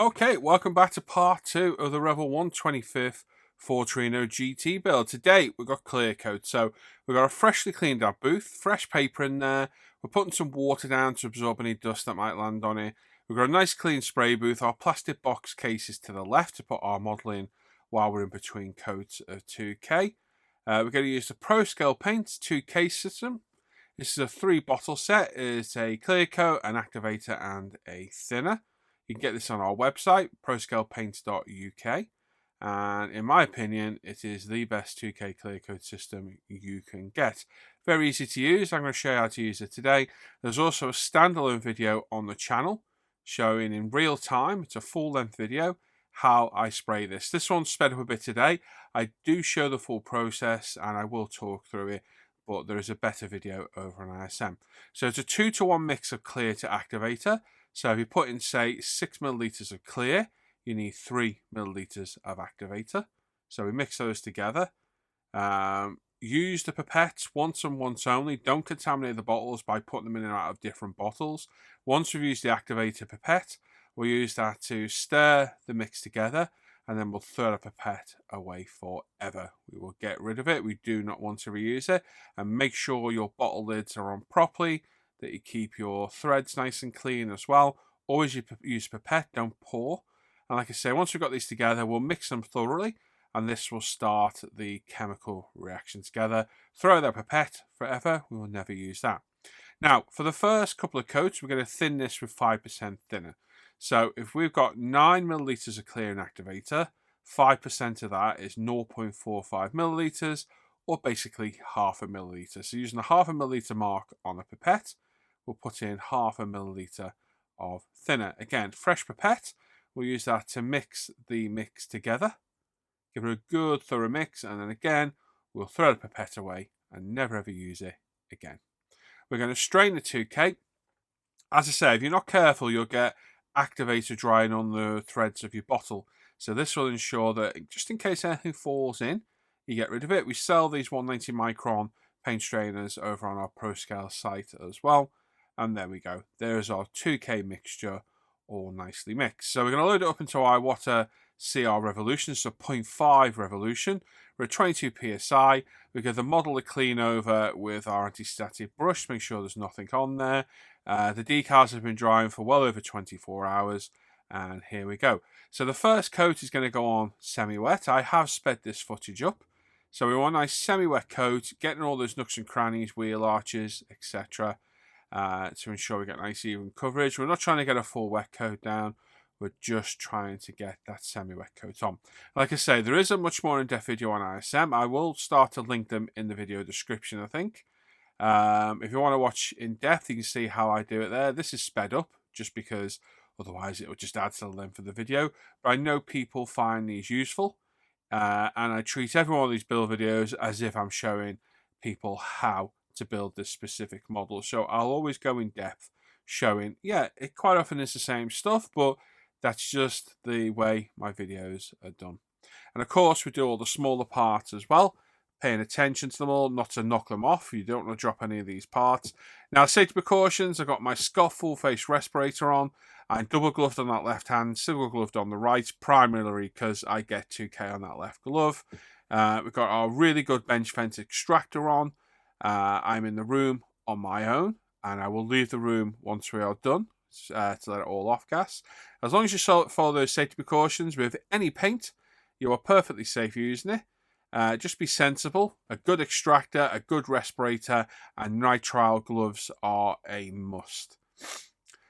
Okay, welcome back to part 2 of the Revell 125th for Torino GT build. Today we've got clear coat, so we've got a freshly cleaned up booth, fresh paper in there. We're putting some water down to absorb any dust that might land on it. We've got a nice clean spray booth, our plastic box cases to the left to put our model in while we're in between coats of 2K. We're going to use the Pro Scale Paint 2K system. This is a 3-bottle set. It's a clear coat, an activator and a thinner. You can get this on our website, proscalepaints.uk, and in my opinion, it is the best 2K clear coat system you can get. Very easy to use. I'm going to show you how to use it today. There's also a standalone video on the channel showing in real time, it's a full-length video, how I spray this. This one's sped up a bit today. I do show the full process and I will talk through it, but there is a better video over on ISM. So it's a 2-to-1 mix of clear to activator. So if you put in, say, 6 milliliters of clear, you need 3 milliliters of activator. So we mix those together. Use the pipettes once and once only. Don't contaminate the bottles by putting them in and out of different bottles. Once we've used the activator pipette, we'll use that to stir the mix together, and then we'll throw the pipette away forever. We will get rid of it. We do not want to reuse it. And make sure your bottle lids are on properly, that you keep your threads nice and clean as well. Always use pipette, don't pour. And like I say, once we've got these together, we'll mix them thoroughly, and this will start the chemical reaction together. Throw that pipette forever, we will never use that. Now, for the first couple of coats, we're going to thin this with 5% thinner. So if we've got 9 milliliters of clear and activator, 5% of that is 0.45 milliliters, or basically half a milliliter. So using the half a milliliter mark on a pipette, we'll put in half a milliliter of thinner. Again, fresh pipette, we'll use that to mix the mix together. Give it a good thorough mix, and then again, we'll throw the pipette away and never ever use it again. We're going to strain the 2K. As I say, if you're not careful, you'll get activator drying on the threads of your bottle. So this will ensure that just in case anything falls in, you get rid of it. We sell these 190 micron paint strainers over on our ProScale site as well. And there we go. There's our 2K mixture all nicely mixed. So we're going to load it up into our water CR revolution, so 0.5 revolution. We're at 22 psi. We give the model a clean over with our anti-static brush to make sure there's nothing on there. The decals have been drying for well over 24 hours. And here we go. So the first coat is going to go on semi-wet. I have sped this footage up. So we want a nice semi-wet coat, getting all those nooks and crannies, wheel arches, etc. To ensure we get nice even coverage. We're not trying to get a full wet coat down. We're just trying to get that semi-wet coat on. Like I say, there is a much more in-depth video on ISM. I will start to link them in the video description, I think. If you want to watch in-depth, you can see how I do it there. This is sped up just because otherwise it would just add to the length of the video. But I know people find these useful. And I treat every one of these build videos as if I'm showing people how to build this specific model. So I'll always go in depth showing, yeah, it quite often is the same stuff, but that's just the way my videos are done. And of course, we do all the smaller parts as well, paying attention to them all, not to knock them off. You don't want to drop any of these parts. Now, safety precautions, I've got my Scott full face respirator on. I'm double gloved on that left hand, single gloved on the right, primarily because I get 2K on that left glove. We've got our really good bench vent extractor on. I'm in the room on my own, and I will leave the room once we are done to let it all off gas. As long as you follow those safety precautions with any paint, you are perfectly safe using it. Just be sensible. A good extractor, a good respirator, and nitrile gloves are a must.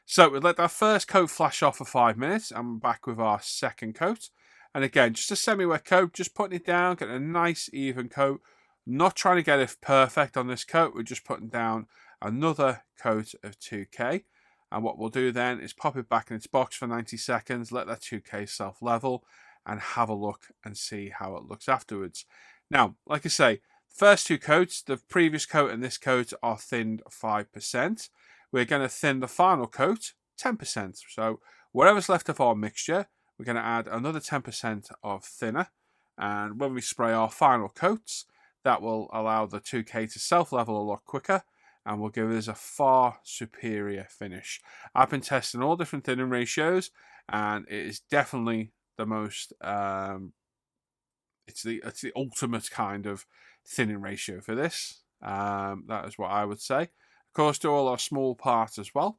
So we let that first coat flash off for 5 minutes, and we're back with our second coat. And again, just a semi-wet coat, just putting it down, getting a nice even coat. Not trying to get it perfect on this coat, we're just putting down another coat of 2K. And what we'll do then is pop it back in its box for 90 seconds, let that 2K self-level, and have a look and see how it looks afterwards. Now, like I say, first two coats, the previous coat and this coat are thinned 5%. We're going to thin the final coat 10%. So whatever's left of our mixture, we're going to add another 10% of thinner. And when we spray our final coats, that will allow the 2K to self-level a lot quicker. and will give us a far superior finish. I've been testing all different thinning ratios, and it is definitely the most it's the ultimate kind of thinning ratio for this. That is what I would say. Of course, do all our small parts as well.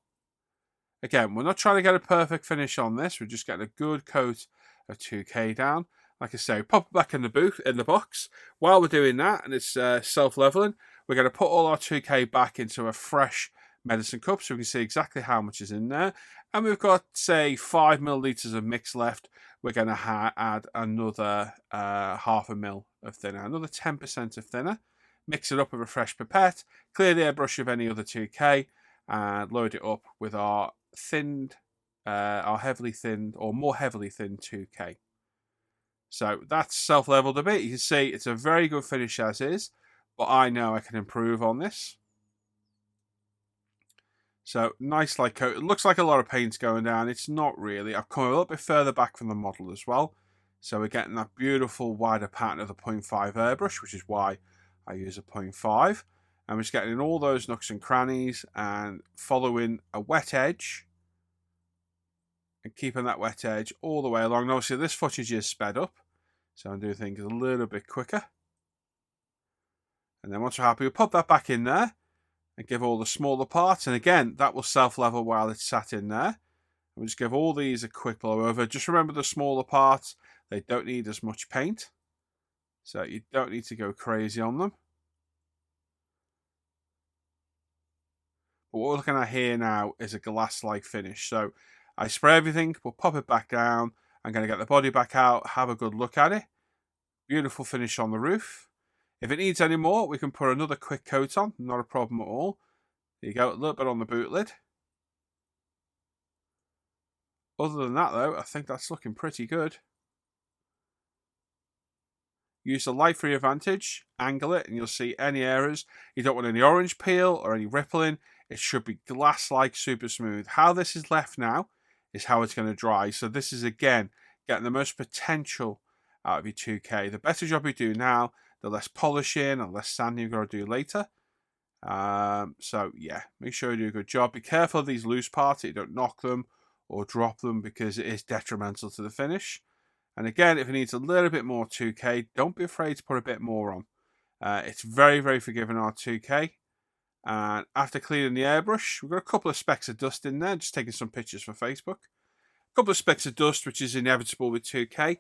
Again, we're not trying to get a perfect finish on this. We're just getting a good coat of 2K down. Like I say, pop it back in the box. While we're doing that, and it's self-leveling, we're going to put all our 2K back into a fresh medicine cup so we can see exactly how much is in there. And we've got, say, 5 milliliters of mix left. We're going to add another half a mil of thinner, another 10% of thinner. Mix it up with a fresh pipette, clear the airbrush of any other 2K, and load it up with our heavily thinned or more heavily thinned 2K. So that's self-leveled a bit. You can see it's a very good finish as is, but I know I can improve on this. So nice light coat. It looks like a lot of paint's going down. It's not really. I've come a little bit further back from the model as well. So we're getting that beautiful wider pattern of the 0.5 airbrush, which is why I use a 0.5. And we're just getting in all those nooks and crannies and following a wet edge and keeping that wet edge all the way along. And obviously this footage is sped up, so I'm doing things a little bit quicker. And then once we're happy, we'll pop that back in there and give all the smaller parts. And again, that will self-level while it's sat in there. And we'll just give all these a quick blow over. Just remember the smaller parts, they don't need as much paint. So you don't need to go crazy on them. But what we're looking at here now is a glass-like finish. So I spray everything, we'll pop it back down. I'm going to get the body back out, have a good look at it. Beautiful finish on the roof. If it needs any more, we can put another quick coat on, not a problem at all. There you go, a little bit on the boot lid. Other than that though, I think that's looking pretty good. Use the light for your advantage, angle it, and you'll see any errors. You don't want any orange peel or any rippling. It should be glass-like, super smooth. How this is left now is how it's going to dry. So this is, again, getting the most potential out of your 2K. The better job you do now, the less polishing and less sanding you've got to do later. So, yeah, make sure you do a good job. Be careful of these loose parts, that you don't knock them or drop them because it is detrimental to the finish. And again, if it needs a little bit more 2K, don't be afraid to put a bit more on. It's very, very forgiving, our 2K. And after cleaning the airbrush, we've got a couple of specks of dust in there, just taking some pictures for Facebook. A couple of specks of dust, which is inevitable with 2K.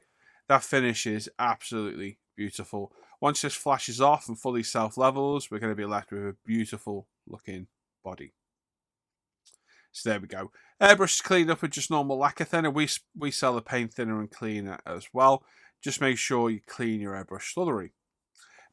That finish is absolutely beautiful. Once this flashes off and fully self-levels, we're going to be left with a beautiful looking body. So there we go. Airbrush is cleaned up with just normal lacquer thinner. We sell the paint thinner and cleaner as well. Just make sure you clean your airbrush thoroughly.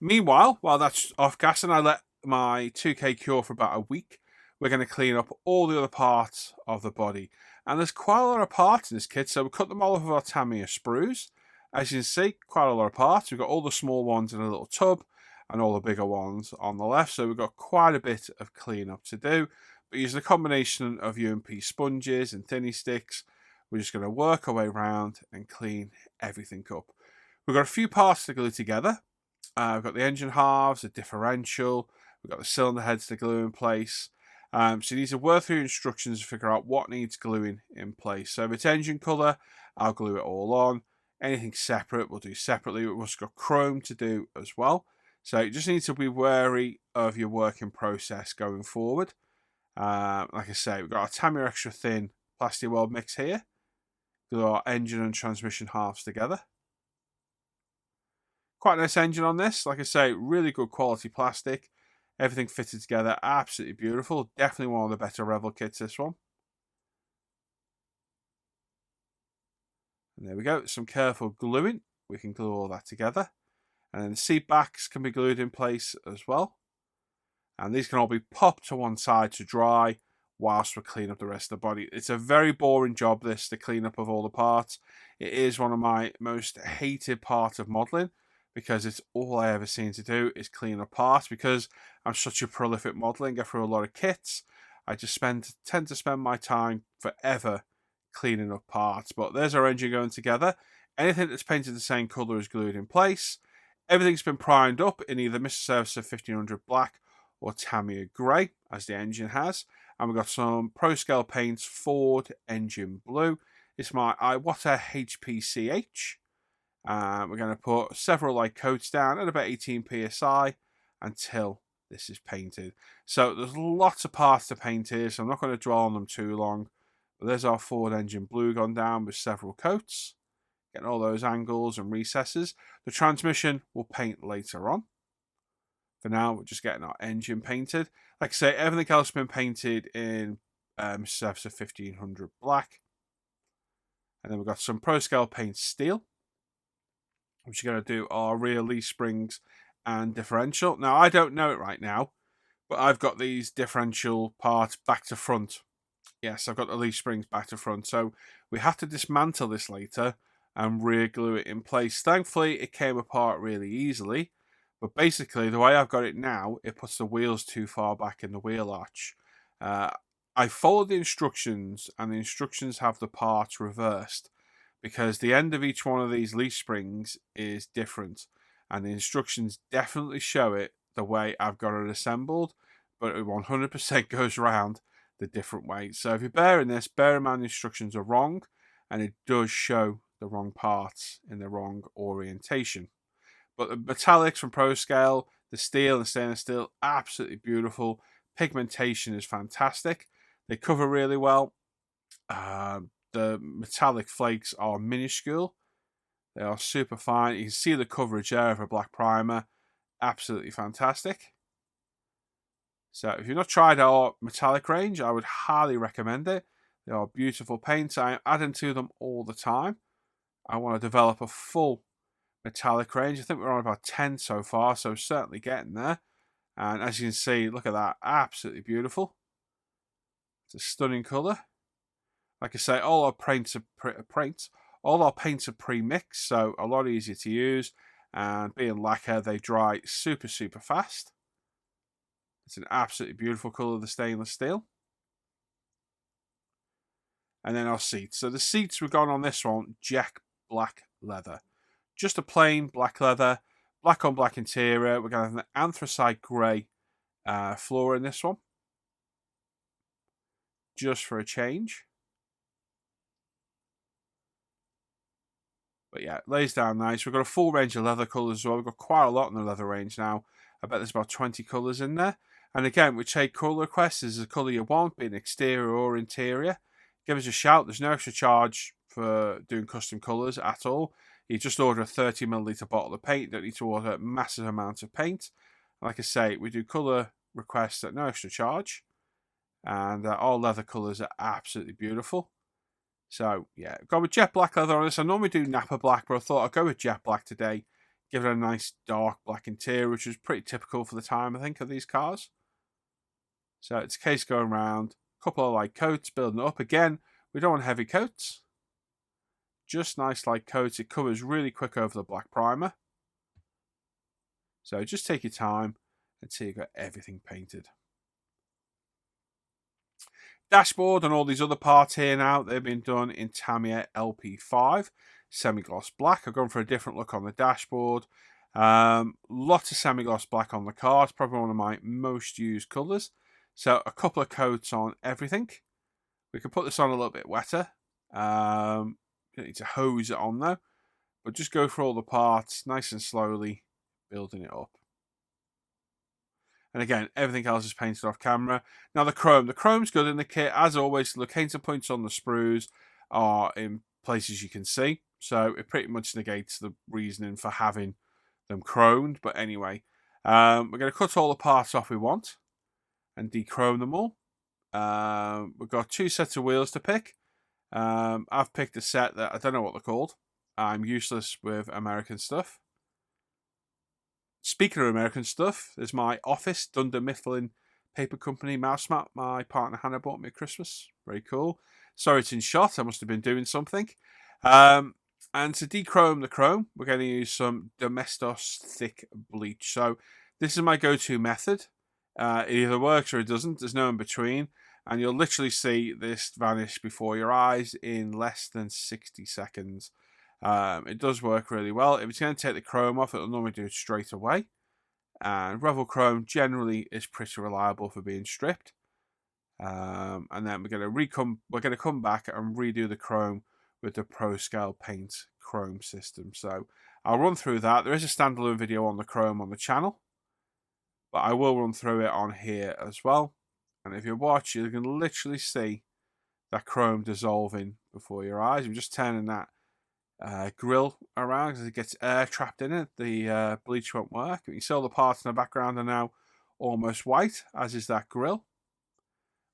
Meanwhile, while that's off gas and I let my 2K cure for about a week, we're going to clean up all the other parts of the body. And there's quite a lot of parts in this kit, so we cut them all off of our Tamiya sprues. As you can see, quite a lot of parts. We've got all the small ones in a little tub and all the bigger ones on the left, so we've got quite a bit of cleanup to do. But using a combination of UMP sponges and thinny sticks, we're just going to work our way around and clean everything up. We've got a few parts to glue together. We've got the engine halves, the differential, we've got the cylinder heads to glue in place. So you need to work through instructions to figure out what needs gluing in place. So if it's engine colour, I'll glue it all on. Anything separate, we'll do separately. We've also got chrome to do as well. So you just need to be wary of your working process going forward. Like I say, we've got our Tamiya extra thin plastic weld mix here. Glue our engine and transmission halves together. Quite a nice engine on this. Like I say, really good quality plastic. Everything fitted together, absolutely beautiful. Definitely one of the better Revell kits, this one. And there we go, some careful gluing. We can glue all that together. And then the seat backs can be glued in place as well. And these can all be popped to one side to dry whilst we clean up the rest of the body. It's a very boring job, this, the clean up of all the parts. It is one of my most hated parts of modelling because it's all I ever seem to do is clean up parts. Because I'm such a prolific modeller and get through a lot of kits, I just tend to spend my time forever cleaning up parts. But there's our engine going together. Anything that's painted the same colour is glued in place. Everything's been primed up in either Mr. Servicer 1500 black or Tamiya grey. as the engine has. And we've got some Pro Scale Paints Ford Engine Blue. It's my Iwata HPCH. We're going to put several light coats down at about 18 psi until this is painted. So there's lots of parts to paint here, so I'm not going to dwell on them too long. But there's our Ford Engine Blue gone down with several coats. Getting all those angles and recesses. The transmission we'll paint later on. For now, we're just getting our engine painted. Like I say, everything else has been painted in Surface 1500 black. And then we've got some Pro Scale Paint Steel, which are going to do our rear leaf springs and differential. Now, I don't know it right now, but I've got these differential parts back to front. Yes, I've got the leaf springs back to front. So we have to dismantle this later and re-glue it in place. Thankfully, it came apart really easily. But basically, the way I've got it now, it puts the wheels too far back in the wheel arch. I followed the instructions, and the instructions have the parts reversed because the end of each one of these leaf springs is different. And the instructions definitely show it the way I've got it assembled, but it 100% goes around the different way. So if you're bearing this, bear in mind the instructions are wrong, and it does show the wrong parts in the wrong orientation. But the metallics from Pro Scale, the steel and stainless steel, absolutely beautiful. Pigmentation is fantastic. They cover really well. The metallic flakes are minuscule. They are super fine. You can see the coverage there of a black primer. Absolutely fantastic. So if you've not tried our metallic range, I would highly recommend it. They are beautiful paints. I am adding to them all the time. I want to develop a full metallic range. I think we're on about 10 so far, so certainly getting there. And as you can see, look at that, absolutely beautiful. It's a stunning colour. Like I say, all our paints are pre-mixed, so a lot easier to use. And being lacquer, they dry super fast. It's an absolutely beautiful colour, the stainless steel. And then our seats. So the seats we've gone on this one, jet black leather. Just a plain black leather, black on black interior. We're going to have an anthracite grey floor in this one. Just for a change. But yeah, it lays down nice. We've got a full range of leather colours as well. We've got quite a lot in the leather range now. I bet there's about 20 colours in there. And again, we take colour requests. There's a colour you want, be it exterior or interior. Give us a shout. There's no extra charge for doing custom colours at all. You just order a 30ml bottle of paint. You don't need to order massive amounts of paint. Like I say, we do colour requests at no extra charge. And all leather colours are absolutely beautiful. So, yeah, go with jet black leather on this. I normally do Napa black, but I thought I'd go with jet black today. Give it a nice dark black interior, which is pretty typical for the time, I think, of these cars. So it's a case going around. A couple of light coats, building it up. Again, we don't want heavy coats. Just nice light coats. It covers really quick over the black primer. So just take your time until you've got everything painted. Dashboard and all these other parts here now, they've been done in Tamiya LP5 semi-gloss black. I've gone for a different look on the dashboard. Lots of semi-gloss black on the car. It's probably one of my most used colours. So a couple of coats on everything. We can put this on a little bit wetter. You don't need to hose it on though, but just go for all the parts nice and slowly, building it up. And again, everything else is painted off camera. Now the chrome's good in the kit. As always, the locator points on the sprues are in places you can see. So it pretty much negates the reasoning for having them chromed. But anyway, we're going to cut all the parts off we want and dechrome them all. We've got 2 sets of wheels to pick. I've picked a set that I don't know what they're called. I'm useless with American stuff. Speaking of American stuff, there's my Office Dunder Mifflin paper company mouse mat my partner Hannah bought me at Christmas. Very cool. Sorry it's in shot. I must have been doing something. And to dechrome the chrome, we're going to use some Domestos thick bleach. So this is my go-to method. It either works or it doesn't. There's no in between. And you'll literally see this vanish before your eyes in less than 60 seconds. It does work really well. If it's going to take the chrome off, it'll normally do it straight away. And Revell Chrome generally is pretty reliable for being stripped. And then we're going to come back and redo the chrome with the Pro Scale Paint Chrome system. So I'll run through that. There is a standalone video on the chrome on the channel, but I will run through it on here as well. And if you watch, you can literally see that chrome dissolving before your eyes. I'm just turning that grill around because it gets air trapped in it. The bleach won't work. You see all the parts in the background are now almost white, as is that grill.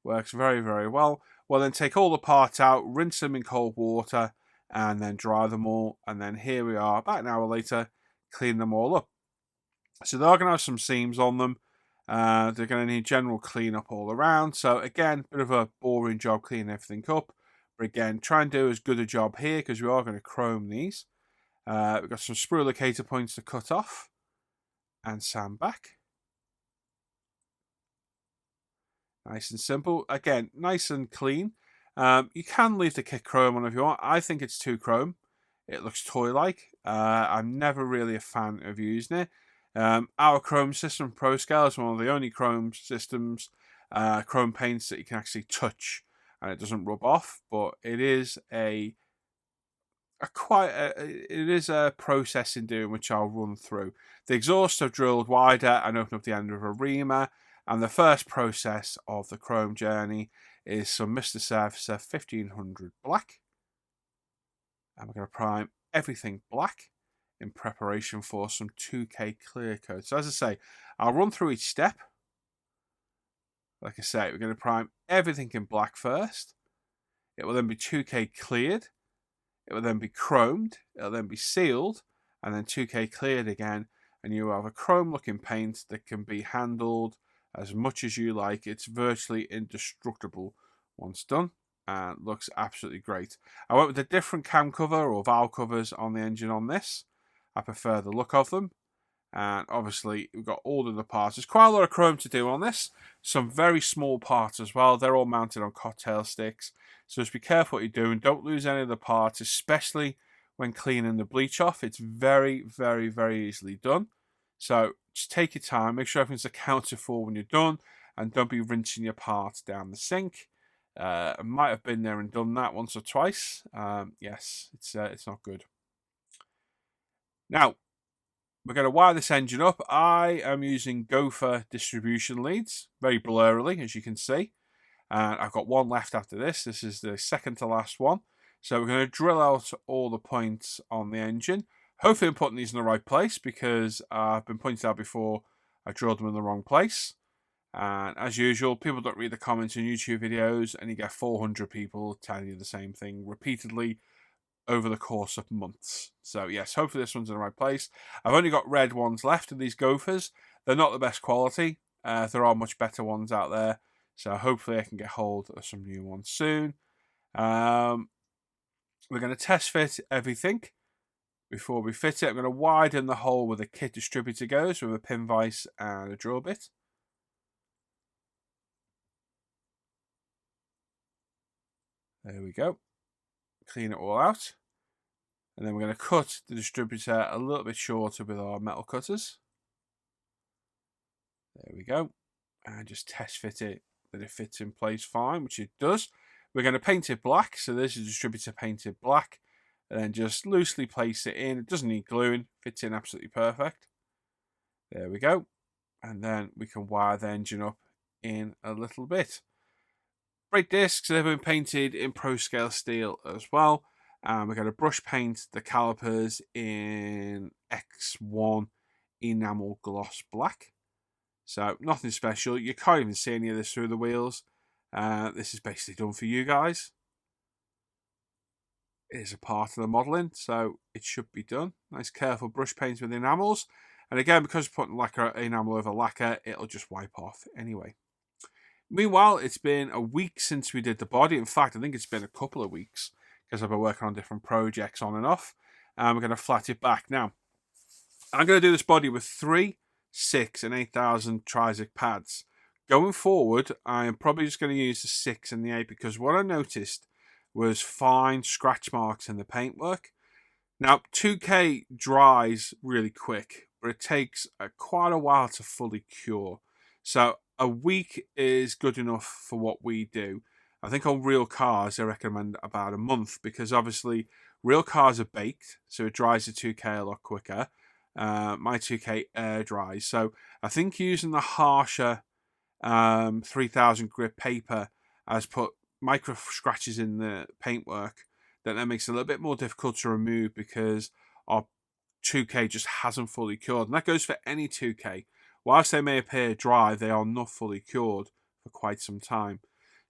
Works very, very well. Well, then take all the parts out, rinse them in cold water, and then dry them all. And then here we are, about an hour later, clean them all up. So they're going to have some seams on them. They're going to need general cleanup all around. So again, bit of a boring job cleaning everything up. But again, try and do as good a job here because we are going to chrome these. We've got some sprue locator points to cut off and sand back. Nice and simple. Again, nice and clean. You can leave the kit chrome on if you want. I think it's too chrome. It looks toy-like. I'm never really a fan of using it. Our chrome system, Pro Scale, is one of the only chrome systems, chrome paints that you can actually touch and it doesn't rub off. But it is it is a process in doing which I'll run through. The exhaust I've drilled wider and opened up the end of a reamer. And the first process of the chrome journey is some Mr. Surfacer 1500 black. And we're going to prime everything black in preparation for some 2K clear coat. So as I say, I'll run through each step. Like I say, we're going to prime everything in black first. It will then be 2K cleared. It will then be chromed. It will then be sealed. And then 2K cleared again. And you have a chrome looking paint that can be handled as much as you like. It's virtually indestructible once done and looks absolutely great. I went with a different cam cover or valve covers on the engine on this. I prefer the look of them. And obviously we've got all of the parts. There's quite a lot of chrome to do on this. Some very small parts as well. They're all mounted on cocktail sticks. So just be careful what you're doing. Don't lose any of the parts, especially when cleaning the bleach off. It's very, very, very easily done. So just take your time, make sure everything's accounted for when you're done, and don't be rinsing your parts down the sink. I might have been there and done that once or twice. Yes, it's not good. Now, we're going to wire this engine up. I am using gopher distribution leads, very blurrily, as you can see. And I've got one left after this. This is the second to last one. So we're going to drill out all the points on the engine. Hopefully I'm putting these in the right place because I've been pointed out before I drilled them in the wrong place. And as usual, people don't read the comments in YouTube videos and you get 400 people telling you the same thing repeatedly over the course of months. So yes, hopefully this one's in the right place. I've only got red ones left of these gophers. They're not the best quality. There are much better ones out there. So hopefully I can get hold of some new ones soon. We're going to test fit everything. Before we fit it, I'm going to widen the hole where the kit distributor goes with a pin vise and a drill bit. There we go. Clean it all out. And then we're going to cut the distributor a little bit shorter with our metal cutters. There we go. And just test fit it that it fits in place fine, which it does. We're going to paint it black. So this is distributor painted black. And then just loosely place it in. It doesn't need gluing. Fits in absolutely perfect. There we go. And then we can wire the engine up in a little bit. Brake discs, they've been painted in Pro Scale steel as well. And we're going to brush paint the calipers in X1 enamel gloss black. So nothing special. You can't even see any of this through the wheels. This is basically done for you guys. It is a part of the modelling, so it should be done. Nice careful brush paint with enamels. And again, because we're putting lacquer enamel over lacquer, it'll just wipe off anyway. Meanwhile, it's been a week since we did the body. In fact, I think it's been a couple of weeks because I've been working on different projects on and off. And we're going to flat it back. Now, I'm going to do this body with 3, 6 and 8000 Trizic pads. Going forward, I am probably just going to use the 6 and the 8 because what I noticed was fine scratch marks in the paintwork. Now, 2K dries really quick, but it takes quite a while to fully cure. So a week is good enough for what we do. I think on real cars, I recommend about a month because obviously real cars are baked, so it dries the 2K a lot quicker. My 2K air dries. So I think using the harsher 3000 grit paper has put micro scratches in the paintwork that makes it a little bit more difficult to remove because our 2K just hasn't fully cured. And that goes for any 2K. Whilst they may appear dry, they are not fully cured for quite some time.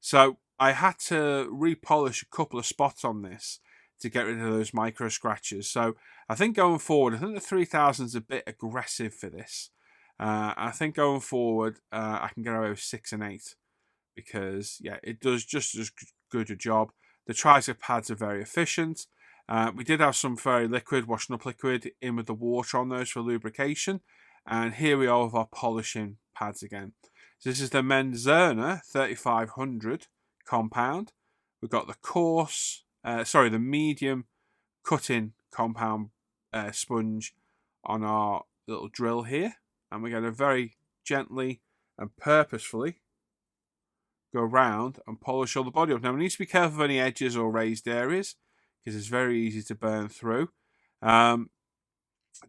So I had to repolish a couple of spots on this to get rid of those micro scratches. So I think going forward, I think the 3000 is a bit aggressive for this. I think going forward, I can get away with 6 and 8 because, yeah, it does just as good a job. The tricep pads are very efficient. We did have some very liquid, washing up liquid in with the water on those for lubrication. And here we are with our polishing pads again. So this is the Menzerner 3500 compound. We've got the the medium cutting compound sponge on our little drill here. And we're going to very gently and purposefully go around and polish all the body up. Now, we need to be careful of any edges or raised areas because it's very easy to burn through.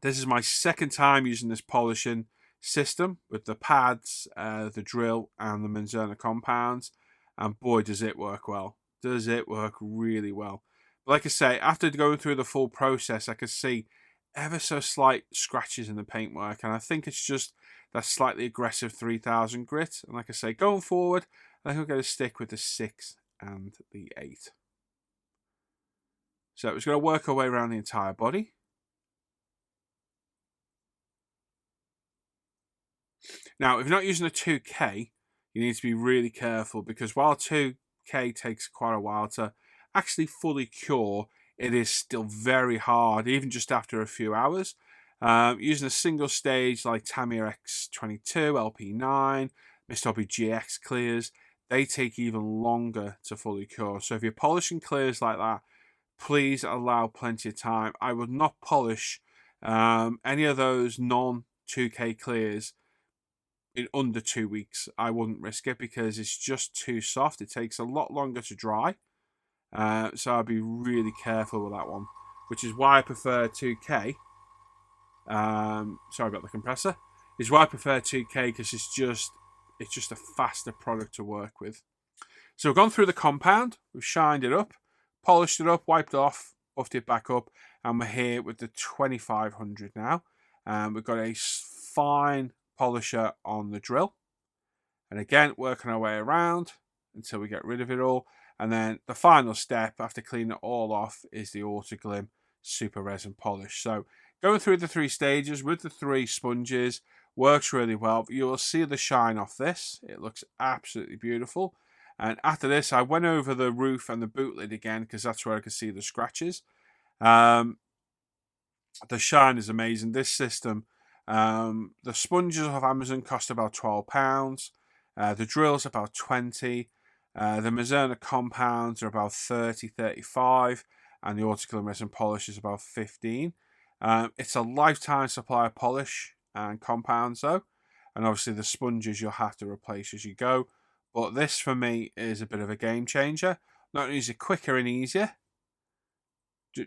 This is my second time using this polishing system with the pads, the drill, and the Menzerner compounds. And boy, does it work well. Does it work really well. But like I say, after going through the full process, I could see ever so slight scratches in the paintwork. And I think it's just that slightly aggressive 3000 grit. And like I say, going forward, I think we're going to stick with the 6 and the 8. So it's going to work our way around the entire body. Now, if you're not using a 2K, you need to be really careful because while 2K takes quite a while to actually fully cure, it is still very hard, even just after a few hours. Using a single stage like Tamiya X22, LP9, Mr. GX clears, they take even longer to fully cure. So if you're polishing clears like that, please allow plenty of time. I would not polish any of those non-2K clears in under 2 weeks. I wouldn't risk it because it's just too soft. It takes a lot longer to dry. So I'd be really careful with that one, which is why I prefer 2K. Sorry about the compressor. Is why I prefer 2K because it's just a faster product to work with. So we've gone through the compound, we've shined it up, polished it up, wiped it off, buffed it back up, and we're here with the 2500 now. We've got a fine polisher on the drill, and again working our way around until we get rid of it all. And then the final step after cleaning it all off is the Autoglim Super Resin Polish. So going through the 3 stages with the 3 sponges works really well. You will see the shine off this. It looks absolutely beautiful. And after this, I went over the roof and the boot lid again because that's where I could see the scratches. The shine is amazing. This system, the sponges off Amazon cost about £12. The drill's about 20. The Menzerner compounds are about 30, 35, and the Autoglim resin polish is about 15. It's a lifetime supply of polish and compounds though, and obviously the sponges you'll have to replace as you go. But this for me is a bit of a game changer. Not only is it quicker and easier,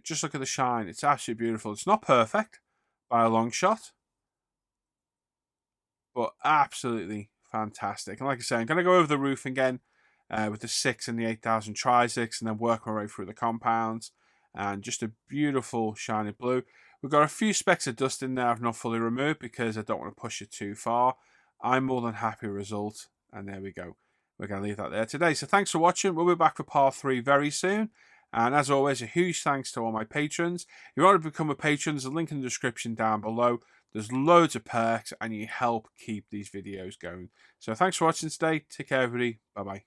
just look at the shine. It's absolutely beautiful. It's not perfect by a long shot, but absolutely fantastic. And like I say, I'm going to go over the roof again with the 6 and the 8000 Tri-6 and then work my way through the compounds. And just a beautiful shiny blue. We've got a few specks of dust in there I've not fully removed because I don't want to push it too far. I'm more than happy with the result. And there we go. We're going to leave that there today. So thanks for watching. We'll be back for part 3 very soon. And as always, a huge thanks to all my patrons. If you want to become a patron, there's a link in the description down below. There's loads of perks and you help keep these videos going. So thanks for watching today. Take care, everybody. Bye-bye.